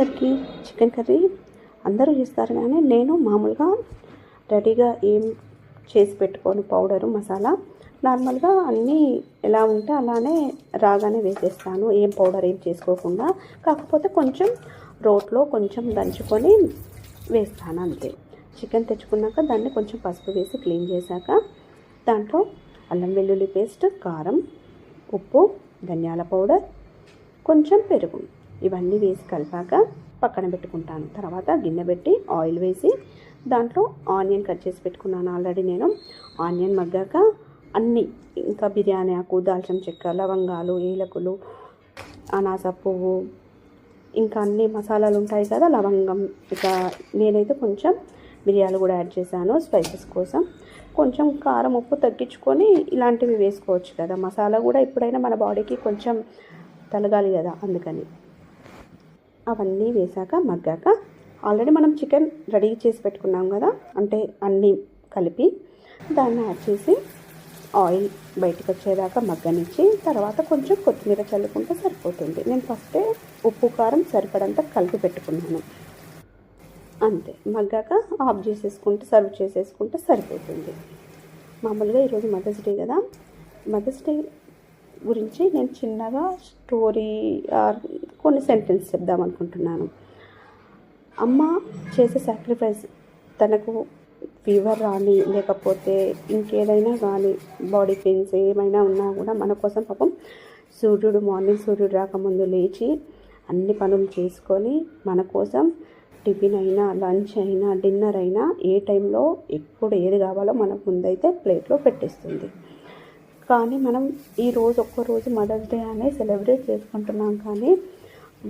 అందరికీ chicken curry అందరూ చేస్తారు, కానీ నేను మామూలుగా రెడీగా ఏం చేసి పెట్టుకోను. పౌడరు మసాలా నార్మల్గా అన్నీ ఎలా ఉంటే అలానే రాగానే వేసేస్తాను, ఏం పౌడర్ ఏం చేసుకోకుండా. కాకపోతే కొంచెం రోట్లో కొంచెం దంచుకొని వేస్తాను అంతే. చికెన్ తెచ్చుకున్నాక దాన్ని కొంచెం పసుపు వేసి క్లీన్ చేశాక దాంట్లో అల్లం వెల్లుల్లి పేస్ట్, కారం, ఉప్పు, ధనియాల పౌడర్, కొంచెం పెరుగు ఇవన్నీ వేసి కలిపాక పక్కన పెట్టుకుంటాను. తర్వాత గిన్నె పెట్టి ఆయిల్ వేసి దాంట్లో ఆనియన్ కట్ చేసి పెట్టుకున్నాను ఆల్రెడీ నేను. ఆనియన్ మగ్గాక అన్నీ ఇంకా బిర్యానీ ఆకు, దాల్చిన చెక్క, లవంగాలు, ఏలకులు, అనాస పువ్వు, ఇంకా అన్ని మసాలాలు ఉంటాయి కదా, లవంగం, ఇక నేనైతే కొంచెం మిరియాలు కూడా యాడ్ చేశాను స్పైసెస్ కోసం. కొంచెం కారం ఉప్పు తగ్గించుకొని ఇలాంటివి వేసుకోవచ్చు కదా. మసాలా కూడా ఎప్పుడైనా మన బాడీకి కొంచెం తలగాలి కదా, అందుకని అవన్నీ వేసాక మగ్గాక ఆల్రెడీ మనం చికెన్ రెడీ చేసి పెట్టుకున్నాం కదా, అంటే అన్నీ కలిపి దాన్ని యాడ్ చేసి ఆయిల్ బయటకు వచ్చేదాకా మగ్గనిచ్చి తర్వాత కొంచెం కొత్తిమీర చల్లుకుంటే సరిపోతుంది. నేను ఫస్టే ఉప్పు కారం సరిపడంత కలిపి పెట్టుకున్నాను అంతే. మగ్గాక ఆఫ్ చేసేసుకుంటే సర్వ్ చేసేసుకుంటే సరిపోతుంది. మామూలుగా ఈరోజు మదర్స్ డే కదా, మదర్స్ డే గురించి నేను చిన్నగా స్టోరీ కొన్ని సెంటెన్స్ చెప్దాం అనుకుంటున్నాను. అమ్మ చేసే సాక్రిఫైస్, తనకు ఫీవర్ రాని లేకపోతే ఇంకేదైనా కానీ బాడీ పెయిన్స్ ఏమైనా ఉన్నా కూడా మన కోసం పాపం మార్నింగ్ సూర్యుడు రాకముందు లేచి అన్ని పనులు చేసుకొని మన కోసం టిఫిన్ అయినా, లంచ్ అయినా, డిన్నర్ అయినా ఏ టైంలో ఎప్పుడు ఏది కావాలో మనకు ముందైతే ప్లేట్లో పెట్టేస్తుంది. కానీ మనం ఈరోజు ఒక్కరోజు మదర్స్ డే అనే సెలబ్రేట్ చేసుకుంటున్నాం, కానీ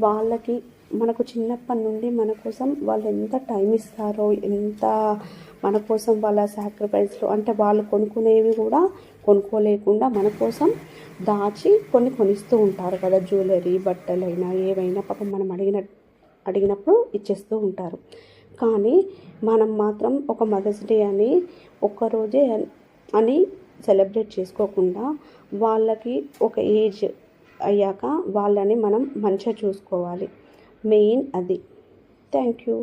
వాళ్ళకి మనకు చిన్నప్పటి నుండి మన కోసం వాళ్ళు ఎంత టైం ఇస్తారో, ఎంత మన కోసం వాళ్ళ సాక్రిఫైస్లో, అంటే వాళ్ళు కొనుక్కునేవి కూడా కొనుక్కోలేకుండా మన కోసం దాచి కొన్ని కొనిస్తూ ఉంటారు కదా, జ్యువెలరీ, బట్టలైనా ఏవైనా పాపం మనం అడిగినప్పుడు ఇచ్చేస్తూ ఉంటారు. కానీ మనం మాత్రం ఒక మదర్స్ డే అని ఒక్కరోజే అని సెలబ్రేట్ చేసుకోకుండా వాళ్ళకి ఒక ఏజ్ అయ్యాక వాళ్ళని మనం మంచిగా చూసుకోవాలి. మెయిన్ అది. Thank you.